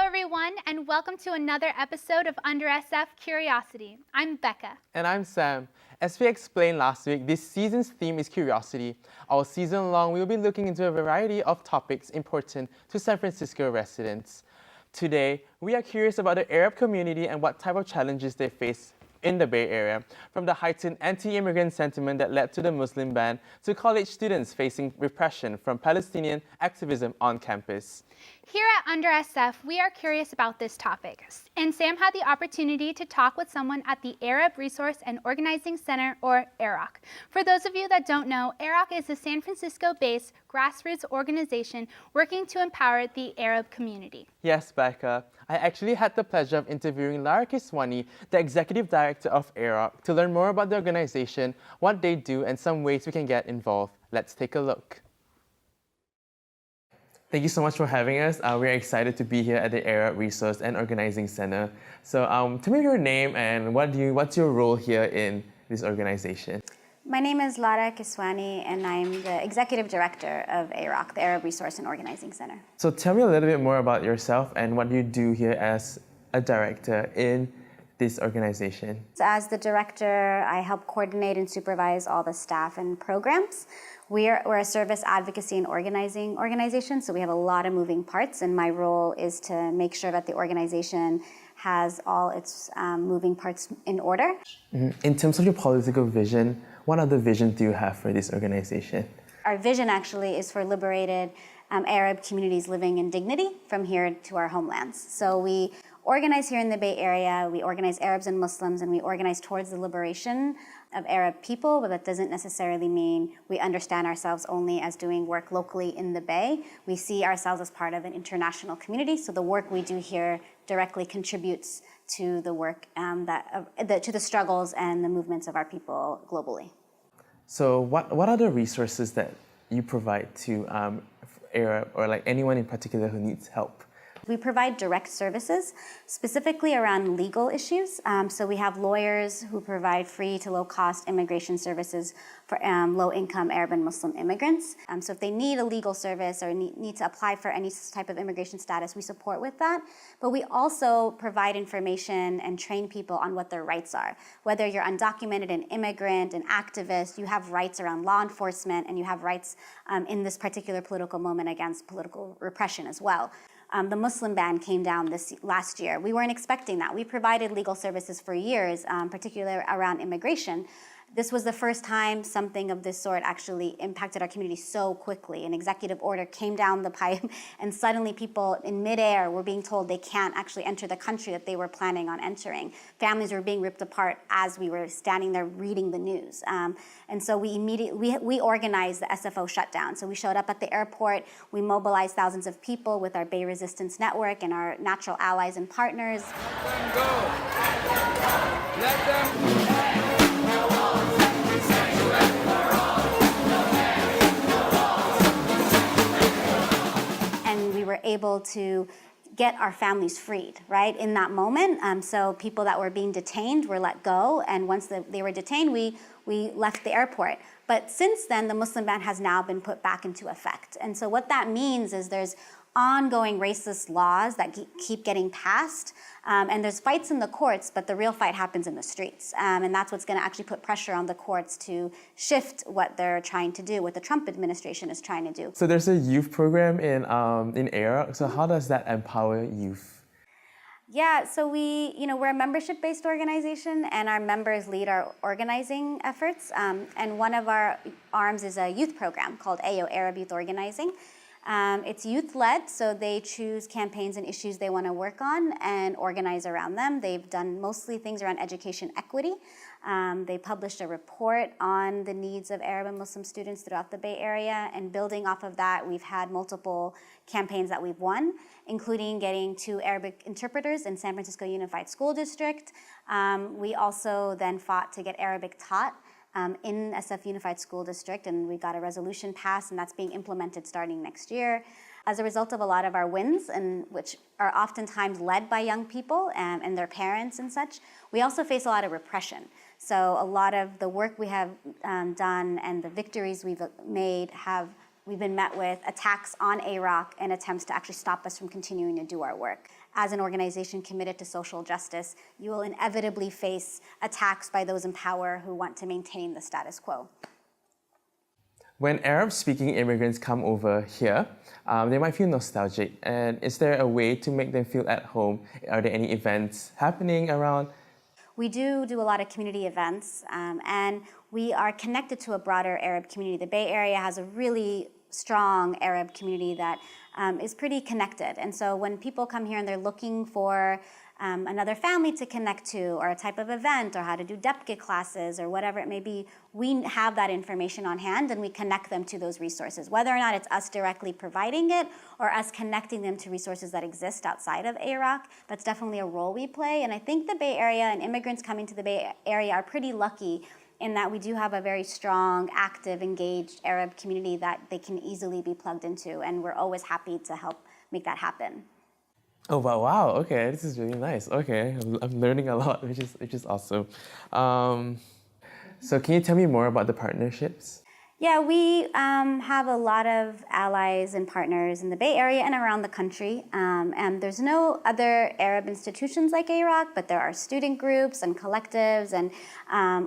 everyone, and welcome to another episode of Under SF Curiosity. I'm Becca. And I'm Sam. As we explained last week, this season's theme is curiosity. All season long, we will be looking into a variety of topics important to San Francisco residents. Today, we are curious about the Arab community and what type of challenges they face in the Bay Area, from the heightened anti-immigrant sentiment that led to the Muslim ban to college students facing repression from Palestinian activism on campus. Here at Under SF, we are curious about this topic, and Sam had the opportunity to talk with someone at the Arab Resource and Organizing Center, or AROC. For those of you that don't know, AROC is a San Francisco-based grassroots organization working to empower the Arab community. Yes, Becca. I actually had the pleasure of interviewing Lara Kiswani, the executive director of AROC, to learn more about the organization, what they do, and some ways we can get involved. Let's take a look. Thank you so much for having us. We're excited to be here at the Arab Resource and Organizing Center. So tell me your name and what's your role here in this organization? My name is Lara Kiswani, and I'm the executive director of AROC, the Arab Resource and Organizing Center. So tell me a little bit more about yourself and what you do here as a director in this organization. So as the director, I help coordinate and supervise all the staff and programs. We're a service advocacy and organizing organization, so we have a lot of moving parts, and my role is to make sure that the organization has all its moving parts in order. Mm-hmm. In terms of your political vision, what other vision do you have for this organization? Our vision actually is for liberated Arab communities living in dignity from here to our homelands. So we organize here in the Bay Area, we organize Arabs and Muslims, and we organize towards the liberation of Arab people, but that doesn't necessarily mean we understand ourselves only as doing work locally in the Bay. We see ourselves as part of an international community, so the work we do here directly contributes to the work, to the struggles and the movements of our people globally. So what are the resources that you provide to Arab or like anyone in particular who needs help? We provide direct services, specifically around legal issues. So we have lawyers who provide free to low-cost immigration services for low-income Arab and Muslim immigrants. So if they need a legal service or need to apply for any type of immigration status, we support with that. But we also provide information and train people on what their rights are. Whether you're undocumented, an immigrant, an activist, you have rights around law enforcement, and you have rights in this particular political moment against political repression as well. The Muslim ban came down last year. We weren't expecting that. We provided legal services for years, particularly around immigration. This was the first time something of this sort actually impacted our community so quickly. An executive order came down the pipe, and suddenly people in midair were being told they can't actually enter the country that they were planning on entering. Families were being ripped apart as we were standing there reading the news. And so we immediately organized the SFO shutdown. So we showed up at the airport, we mobilized thousands of people with our Bay Resistance Network and our natural allies and partners. Let them go. Let them. Were able to get our families freed, right, in that moment. So people that were being detained were let go, and once they were detained, we left the airport. But since then, the Muslim ban has now been put back into effect. And so what that means is there's ongoing racist laws that keep getting passed, and there's fights in the courts, but the real fight happens in the streets. And that's what's going to actually put pressure on the courts to shift what they're trying to do, what the Trump administration is trying to do. So there's a youth program in AROC. So how does that empower youth? Yeah, so we're a membership-based organization, and our members lead our organizing efforts. And one of our arms is a youth program called AYO, Arab Youth Organizing. It's youth-led, so they choose campaigns and issues they want to work on and organize around them. They've done mostly things around education equity. They published a report on the needs of Arab and Muslim students throughout the Bay Area, and building off of that, we've had multiple campaigns that we've won, including getting 2 Arabic interpreters in San Francisco Unified School District. We also then fought to get Arabic taught in SF Unified School District, and we got a resolution passed, and that's being implemented starting next year. As a result of a lot of our wins, and which are oftentimes led by young people and their parents and such, we also face a lot of repression. So a lot of the work we have done and the victories we've made have we've been met with attacks on AROC and attempts to actually stop us from continuing to do our work. As an organization committed to social justice, you will inevitably face attacks by those in power who want to maintain the status quo. When Arab-speaking immigrants come over here, they might feel nostalgic. And is there a way to make them feel at home? Are there any events happening around? We do a lot of community events, and we are connected to a broader Arab community. The Bay Area has a really strong Arab community that is pretty connected. And so when people come here and they're looking for another family to connect to, or a type of event, or how to do depke classes, or whatever it may be, we have that information on hand and we connect them to those resources. Whether or not it's us directly providing it or us connecting them to resources that exist outside of AROC, that's definitely a role we play. And I think the Bay Area and immigrants coming to the Bay Area are pretty lucky in that we do have a very strong, active, engaged Arab community that they can easily be plugged into, and we're always happy to help make that happen. Oh, wow, okay, this is really nice. Okay, I'm learning a lot, which is awesome. So can you tell me more about the partnerships? Yeah, we have a lot of allies and partners in the Bay Area and around the country. And there's no other Arab institutions like AROC, but there are student groups and collectives and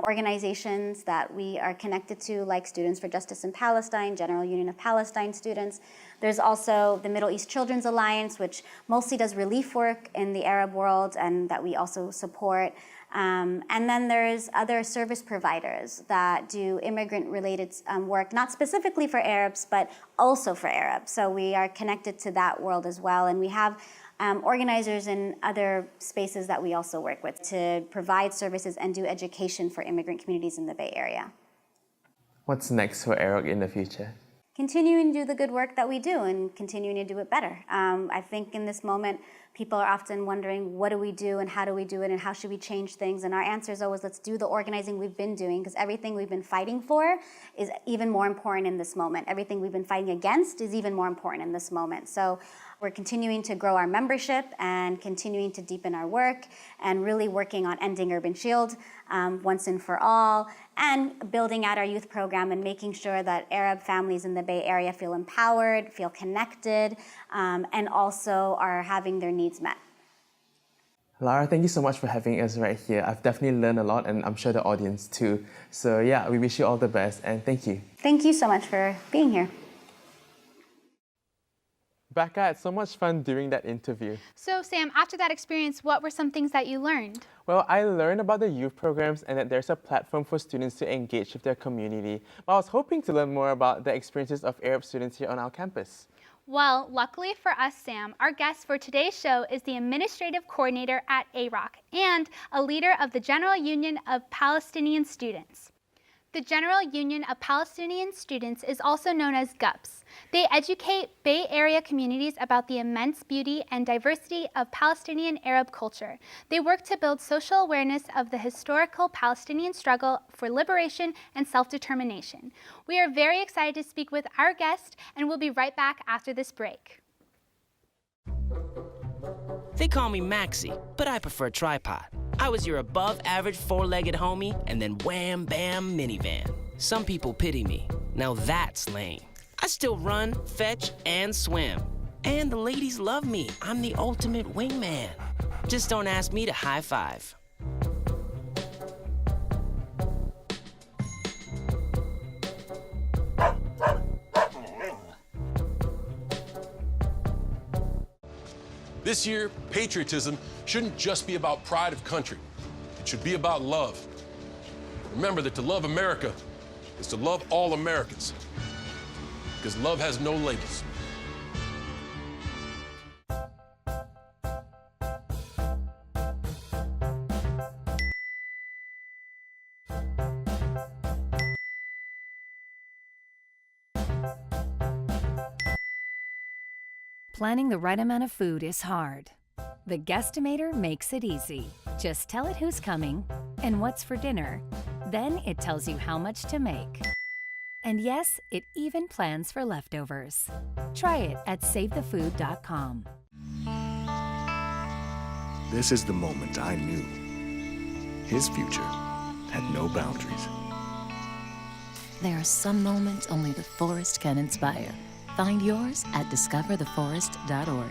organizations that we are connected to, like Students for Justice in Palestine, General Union of Palestine Students. There's also the Middle East Children's Alliance, which mostly does relief work in the Arab world and that we also support. And then there's other service providers that do immigrant-related work, not specifically for Arabs, but also for Arabs. So we are connected to that world as well. And we have organizers in other spaces that we also work with to provide services and do education for immigrant communities in the Bay Area. What's next for AROC in the future? Continuing to do the good work that we do and continuing to do it better. I think in this moment, people are often wondering, what do we do and how do we do it and how should we change things? And our answer is always, let's do the organizing we've been doing, because everything we've been fighting for is even more important in this moment. Everything we've been fighting against is even more important in this moment. So we're continuing to grow our membership and continuing to deepen our work and really working on ending Urban Shield once and for all, and building out our youth program and making sure that Arab families in the Bay Area feel empowered, feel connected, and also are having their needs met. Lara, thank you so much for having us right here. I've definitely learned a lot, and I'm sure the audience too. So yeah, we wish you all the best, and thank you. Thank you so much for being here. Becca had so much fun during that interview. So Sam, after that experience, what were some things that you learned? Well, I learned about the youth programs and that there's a platform for students to engage with their community. But I was hoping to learn more about the experiences of Arab students here on our campus. Well, luckily for us, Sam, our guest for today's show is the administrative coordinator at AROC and a leader of the General Union of Palestinian Students. The General Union of Palestinian Students is also known as GUPS. They educate Bay Area communities about the immense beauty and diversity of Palestinian Arab culture. They work to build social awareness of the historical Palestinian struggle for liberation and self-determination. We are very excited to speak with our guest, and we'll be right back after this break. They call me Maxie, but I prefer tripod. I was your above-average four-legged homie, and then wham, bam, minivan. Some people pity me. Now that's lame. I still run, fetch, and swim. And the ladies love me. I'm the ultimate wingman. Just don't ask me to high five. This year, patriotism shouldn't just be about pride of country. It should be about love. Remember that to love America is to love all Americans, because love has no labels. Planning the right amount of food is hard. The Guestimator makes it easy. Just tell it who's coming and what's for dinner. Then it tells you how much to make. And yes, it even plans for leftovers. Try it at SaveTheFood.com. This is the moment I knew. His future had no boundaries. There are some moments only the forest can inspire. Find yours at discovertheforest.org.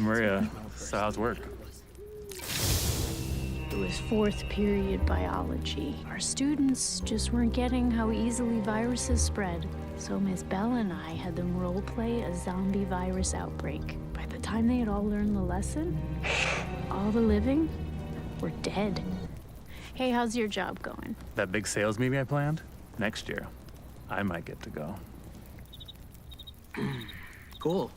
Maria, so how's work? It was fourth period biology. Our students just weren't getting how easily viruses spread. So Miss Bell and I had them role play a zombie virus outbreak. By the time they had all learned the lesson, all the living were dead. Hey, how's your job going? That big sales meeting I planned? Next year, I might get to go. Cool.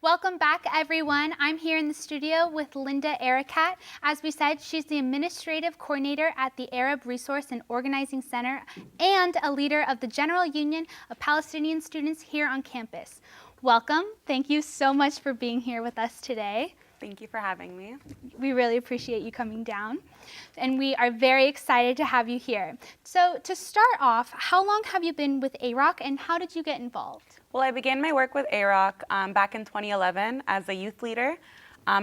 Welcome back, everyone. I'm here in the studio with Linda Arakat. As we said, she's the administrative coordinator at the Arab Resource and Organizing Center and a leader of the General Union of Palestinian Students here on campus. Welcome. Thank you so much for being here with us today. Thank you for having me. We really appreciate you coming down, and we are very excited to have you here. So to start off, how long have you been with AROC, and how did you get involved? Well, I began my work with AROC back in 2011 as a youth leader.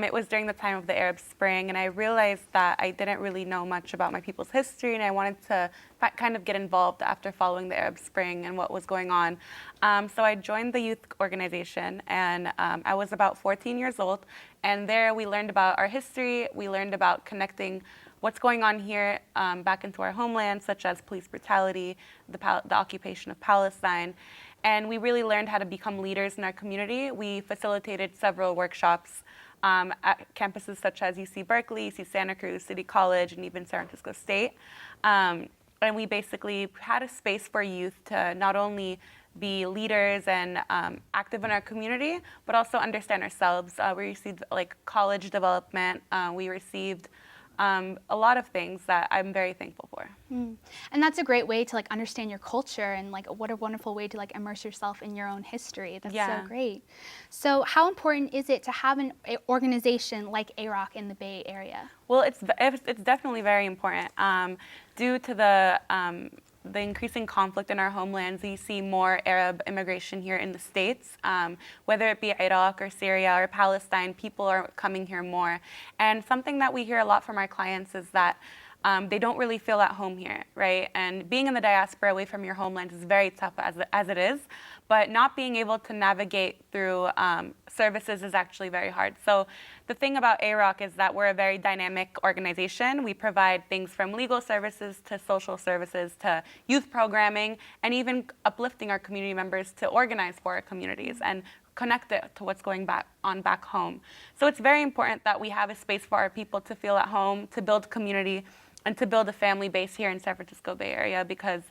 It was during the time of the Arab Spring, and I realized that I didn't really know much about my people's history, and I wanted to kind of get involved after following the Arab Spring and what was going on. So I joined the youth organization, and I was about 14 years old, and there we learned about our history, we learned about connecting what's going on here back into our homeland, such as police brutality, the occupation of Palestine, and we really learned how to become leaders in our community. We facilitated several workshops at campuses such as UC Berkeley, UC Santa Cruz, City College, and even San Francisco State. And we basically had a space for youth to not only be leaders and active in our community, but also understand ourselves. We received like college development. We received a lot of things that I'm very thankful for. And that's a great way to like understand your culture, and like what a wonderful way to like immerse yourself in your own history. That's so great. So how important is it to have an organization like AROC in the Bay Area? Well, it's definitely very important. Due to the increasing conflict in our homelands, we see more Arab immigration here in the States. Whether it be Iraq or Syria or Palestine, people are coming here more. And something that we hear a lot from our clients is that they don't really feel at home here, right? And being in the diaspora away from your homeland is very tough as it is, but not being able to navigate through services is actually very hard. So the thing about AROC is that we're a very dynamic organization. We provide things from legal services to social services to youth programming, and even uplifting our community members to organize for our communities and connect it to what's going on back home. So it's very important that we have a space for our people to feel at home, to build community, and to build a family base here in San Francisco Bay Area because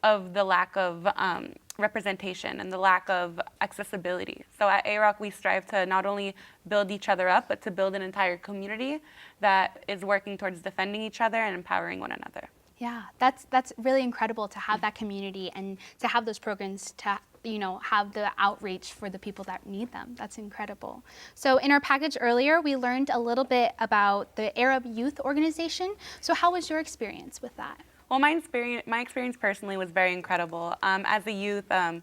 of the lack of representation and the lack of accessibility. So at AROC, we strive to not only build each other up, but to build an entire community that is working towards defending each other and empowering one another. Yeah, that's really incredible to have that community and to have those programs to have the outreach for the people that need them. That's incredible. So in our package earlier, we learned a little bit about the Arab Youth Organization. So how was your experience with that? Well, my experience personally was very incredible. As a youth, I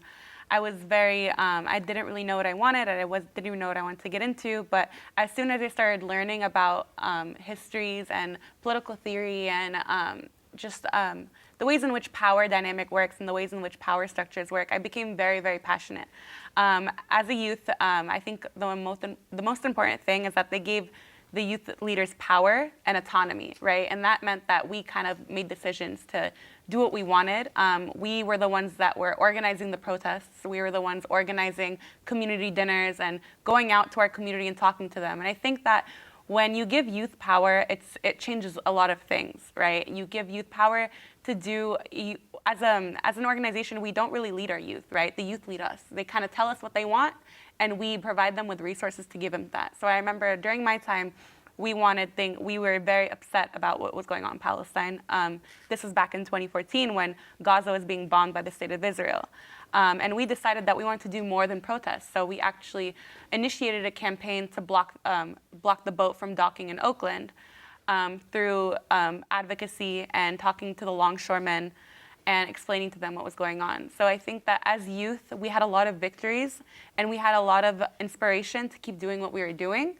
was I didn't really know what I wanted, and didn't even know what I wanted to get into, but as soon as I started learning about histories and political theory and the ways in which power dynamic works and the ways in which power structures work, I became very, very passionate. As a youth, I think the most important thing is that they gave the youth leaders power and autonomy, right? And that meant that we kind of made decisions to do what we wanted. We were the ones that were organizing the protests. We were the ones organizing community dinners and going out to our community and talking to them. And I think that when you give youth power, it changes a lot of things, right? You give youth power to do, as an organization, we don't really lead our youth, right? The youth lead us. They kind of tell us what they want, and we provide them with resources to give them that. So I remember during my time, we were very upset about what was going on in Palestine. This was back in 2014 when Gaza was being bombed by the State of Israel. And we decided that we wanted to do more than protest. So we actually initiated a campaign to block the boat from docking in Oakland through advocacy and talking to the longshoremen and explaining to them what was going on. So I think that as youth, we had a lot of victories and we had a lot of inspiration to keep doing what we were doing.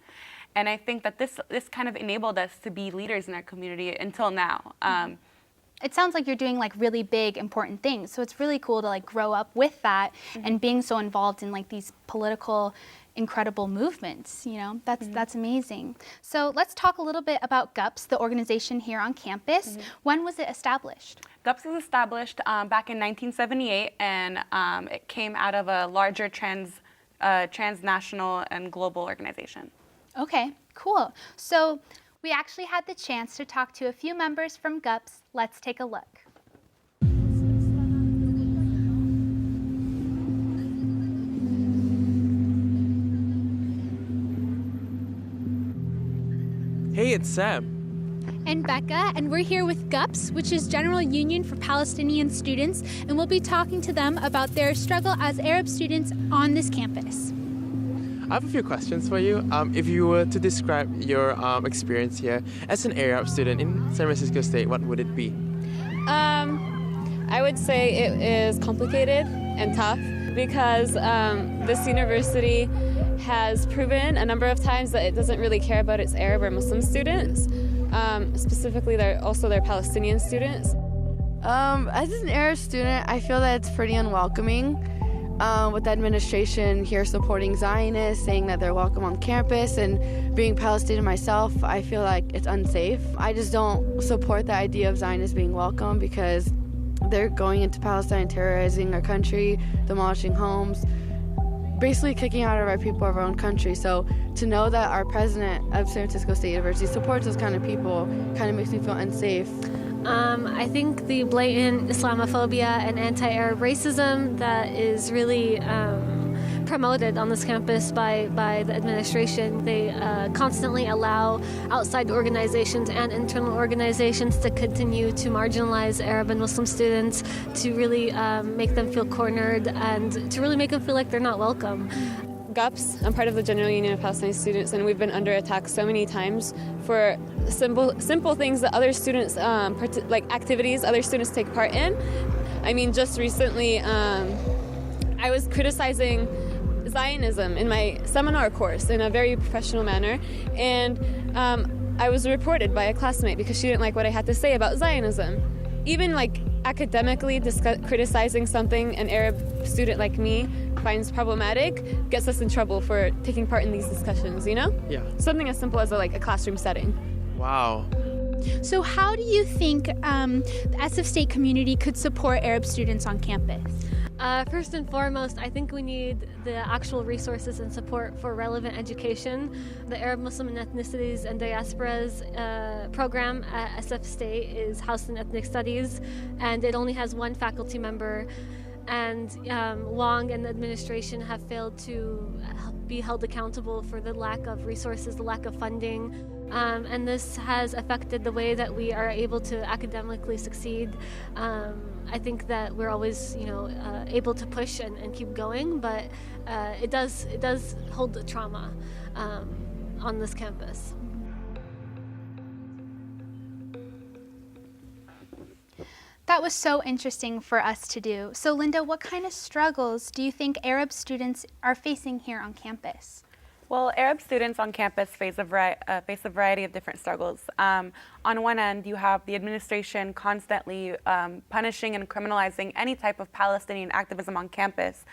And I think that this kind of enabled us to be leaders in our community until now. It sounds like you're doing like really big, important things. So it's really cool to like grow up with that and being so involved in like these political, incredible movements. You know, that's amazing. So let's talk a little bit about GUPS, the organization here on campus. When was it established? GUPS was established back in 1978, and it came out of a larger transnational and global organization. Okay, cool. So we actually had the chance to talk to a few members from GUPS. Let's take a look. Hey, it's Sam. And Becca, and we're here with GUPS, which is General Union for Palestinian Students, and we'll be talking to them about their struggle as Arab students on this campus. I have a few questions for you. If you were to describe your experience here as an Arab student in San Francisco State, what would it be? I would say it is complicated and tough because this university has proven a number of times that it doesn't really care about its Arab or Muslim students, specifically their Palestinian students. As an Arab student, I feel that it's pretty unwelcoming. With the administration here supporting Zionists, saying that they're welcome on campus, and being Palestinian myself, I feel like it's unsafe. I just don't support the idea of Zionists being welcome because they're going into Palestine, terrorizing our country, demolishing homes, basically kicking out of our people of our own country. So to know that our president of San Francisco State University supports those kind of people kind of makes me feel unsafe. I think the blatant Islamophobia and anti-Arab racism that is really promoted on this campus by the administration. They constantly allow outside organizations and internal organizations to continue to marginalize Arab and Muslim students, to really make them feel cornered and to really make them feel like they're not welcome. GUPS, I'm part of the General Union of Palestinian Students, and we've been under attack so many times for simple things that other students, like activities other students take part in. I mean, just recently, I was criticizing Zionism in my seminar course in a very professional manner, and I was reported by a classmate because she didn't like what I had to say about Zionism. Even like academically criticizing something an Arab student like me finds problematic gets us in trouble for taking part in these discussions, you know? Yeah. Something as simple as a classroom setting. Wow. So how do you think the SF State community could support Arab students on campus? First and foremost, I think we need the actual resources and support for relevant education. The Arab, Muslim, and Ethnicities and Diasporas program at SF State is House in Ethnic Studies, and it only has one faculty member. And Wong and the administration have failed to be held accountable for the lack of resources, the lack of funding. And this has affected the way that we are able to academically succeed. I think that we're always, able to push and keep going, but it does hold the trauma on this campus. That was so interesting for us to do. So Linda, what kind of struggles do you think Arab students are facing here on campus? Well, Arab students on campus face a variety of different struggles. On one end, you have the administration constantly punishing and criminalizing any type of Palestinian activism on campus.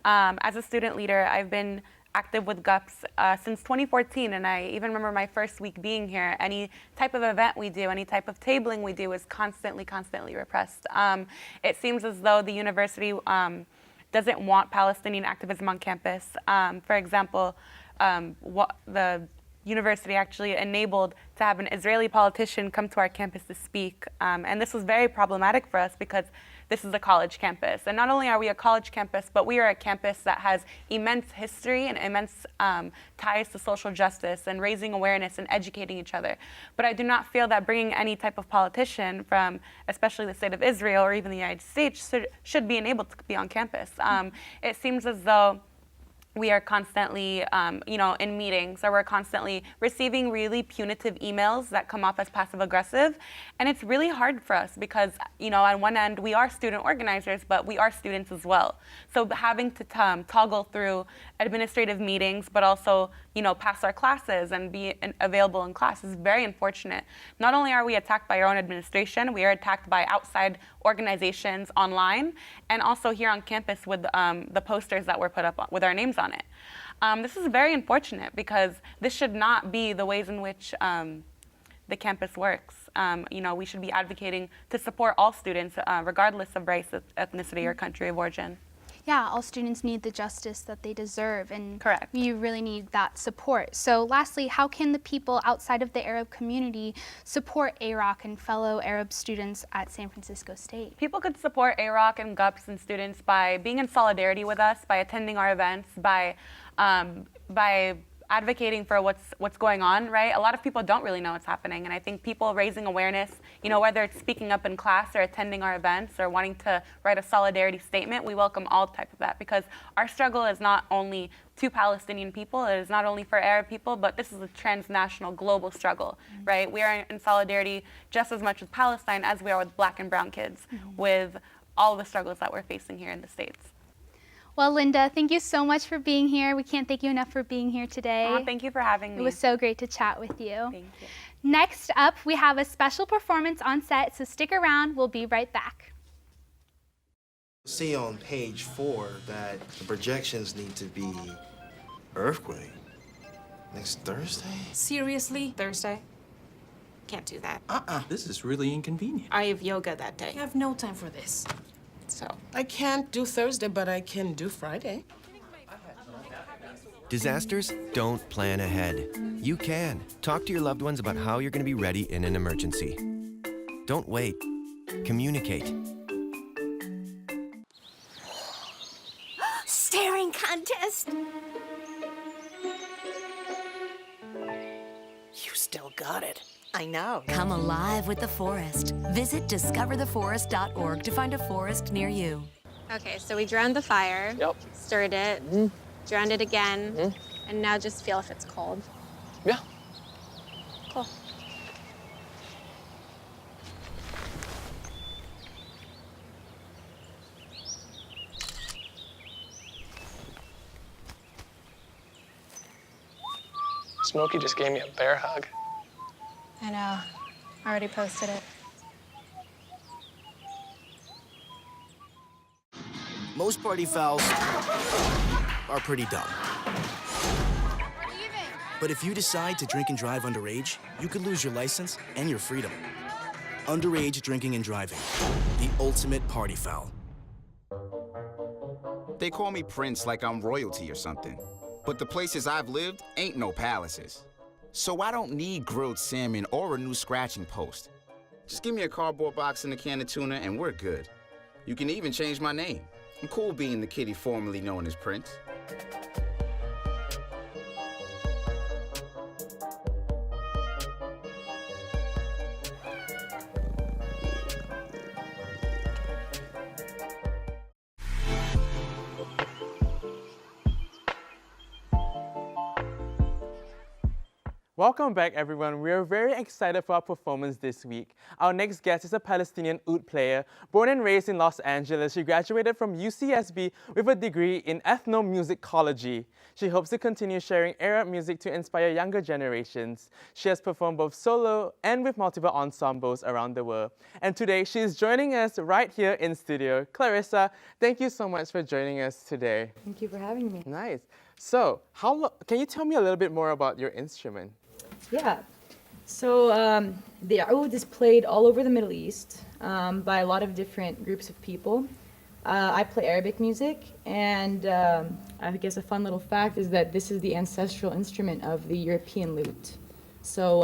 As a student leader, I've been active with GUPS since 2014, and I even remember my first week being here. Any type of event we do, any type of tabling we do is constantly repressed. It seems as though the university doesn't want Palestinian activism on campus. For example, what the university actually enabled to have an Israeli politician come to our campus to speak. And this was very problematic for us because this is a college campus. And not only are we a college campus, but we are a campus that has immense history and immense ties to social justice and raising awareness and educating each other. But I do not feel that bringing any type of politician from, especially the state of Israel or even the United States, should be enabled to be on campus. It seems as though we are constantly, in meetings, or we're constantly receiving really punitive emails that come off as passive aggressive. And it's really hard for us because, on one end, we are student organizers, but we are students as well. So having to toggle through administrative meetings, but also, pass our classes and be available in class is very unfortunate. Not only are we attacked by our own administration, we are attacked by outside organizations online, and also here on campus with the posters that were put up with our names on it. This is very unfortunate because this should not be the ways in which the campus works. We should be advocating to support all students regardless of race, ethnicity, or country of origin. Yeah, all students need the justice that they deserve, and correct. You really need that support. So lastly, how can the people outside of the Arab community support AROC and fellow Arab students at San Francisco State? People could support AROC and GUPS and students by being in solidarity with us, by attending our events, by advocating for what's going on, right? A lot of people don't really know what's happening, and I think people raising awareness, whether it's speaking up in class or attending our events or wanting to write a solidarity statement, we welcome all type of that, because our struggle is not only to Palestinian people, it is not only for Arab people, but this is a transnational global struggle, right? We are in solidarity just as much with Palestine as we are with Black and brown kids, with all the struggles that we're facing here in the States. Well, Linda, thank you so much for being here. We can't thank you enough for being here today. Thank you for having me. It was so great to chat with you. Thank you. Next up, we have a special performance on set, so stick around. We'll be right back. See on page 4 that the projections need to be earthquake next Thursday. Seriously? Thursday? Can't do that. This is really inconvenient. I have yoga that day. I have no time for this. So. I can't do Thursday, but I can do Friday. Disasters don't plan ahead. You can. Talk to your loved ones about how you're going to be ready in an emergency. Don't wait. Communicate. Staring contest! You still got it. I know. Come alive with the forest. Visit discovertheforest.org to find a forest near you. Okay, so we drowned the fire, stirred it, drowned it again, and now just feel if it's cold. Yeah. Cool. Smokey just gave me a bear hug. I know. I already posted it. Most party fouls are pretty dumb. But if you decide to drink and drive underage, you could lose your license and your freedom. Underage drinking and driving, the ultimate party foul. They call me Prince like I'm royalty or something. But the places I've lived ain't no palaces. So I don't need grilled salmon or a new scratching post. Just give me a cardboard box and a can of tuna and we're good. You can even change my name. I'm cool being the kitty formerly known as Prince. Welcome back, everyone. We are very excited for our performance this week. Our next guest is a Palestinian oud player. Born and raised in Los Angeles, she graduated from UCSB with a degree in ethnomusicology. She hopes to continue sharing Arab music to inspire younger generations. She has performed both solo and with multiple ensembles around the world. And today, she is joining us right here in studio. Clarissa, thank you so much for joining us today. Thank you for having me. Nice. So, can you tell me a little bit more about your instrument? Yeah. So the oud is played all over the Middle East by a lot of different groups of people. I play Arabic music, and I guess a fun little fact is that this is the ancestral instrument of the European lute. So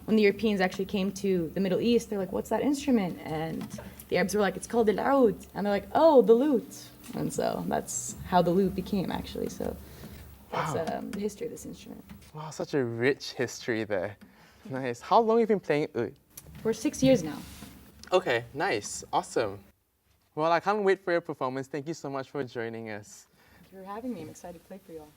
when the Europeans actually came to the Middle East, they're like, "What's that instrument?" And the Arabs were like, "It's called al-oud," and they're like, "Oh, the lute." And so that's how the lute became, actually. So that's the history of this instrument. Wow, such a rich history there. Nice. How long have you been playing oud? For 6 years now. Okay, nice. Awesome. Well, I can't wait for your performance. Thank you so much for joining us. Thank you for having me. I'm excited to play for you all.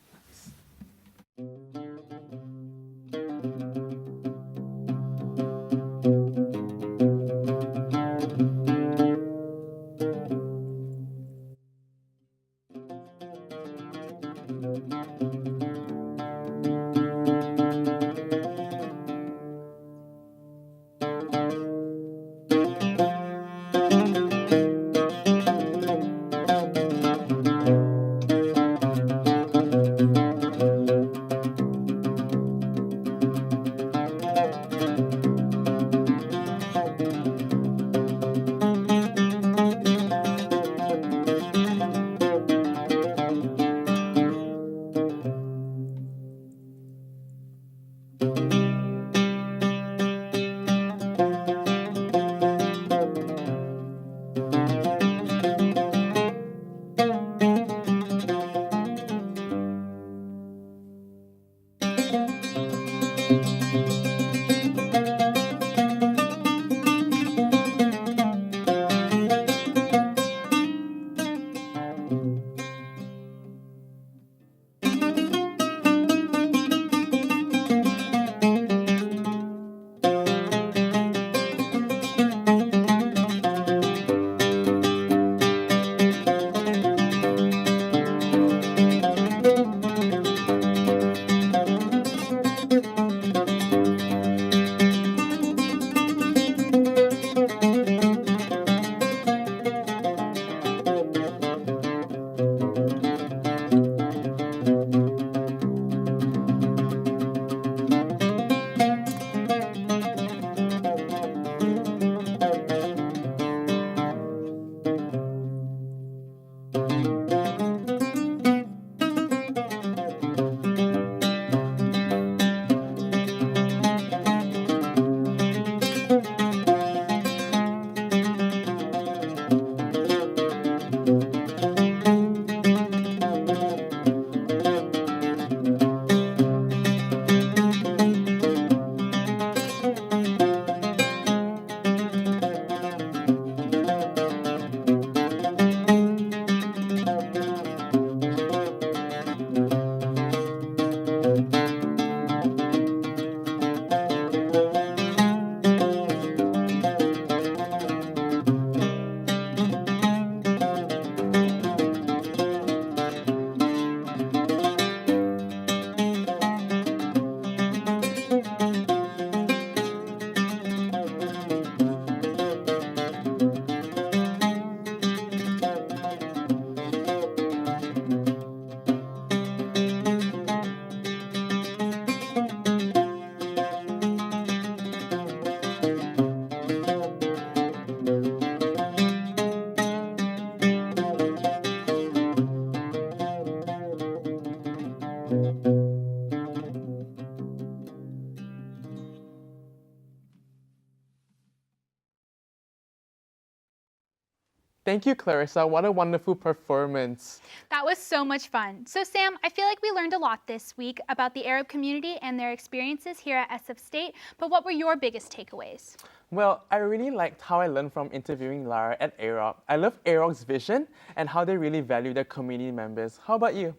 Thank you, Clarissa. What a wonderful performance. That was so much fun. So Sam, I feel like we learned a lot this week about the Arab community and their experiences here at SF State, but what were your biggest takeaways? Well, I really liked how I learned from interviewing Lara at AROC. I love AROC's vision and how they really value their community members. How about you?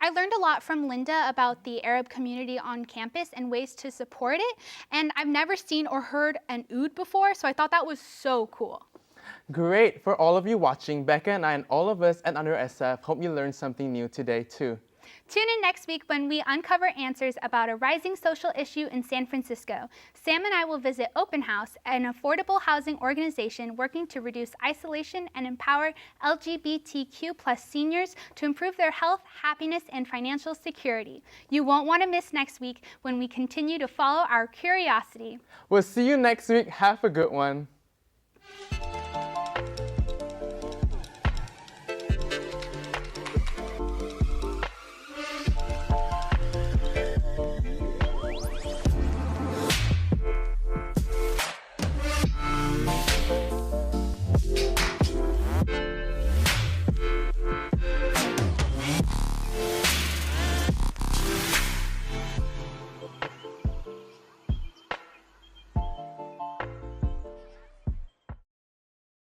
I learned a lot from Linda about the Arab community on campus and ways to support it, and I've never seen or heard an oud before, so I thought that was so cool. Great! For all of you watching, Becca and I and all of us at Under SF hope you learned something new today too. Tune in next week when we uncover answers about a rising social issue in San Francisco. Sam and I will visit Open House, an affordable housing organization working to reduce isolation and empower LGBTQ+ seniors to improve their health, happiness, and financial security. You won't want to miss next week when we continue to follow our curiosity. We'll see you next week. Have a good one.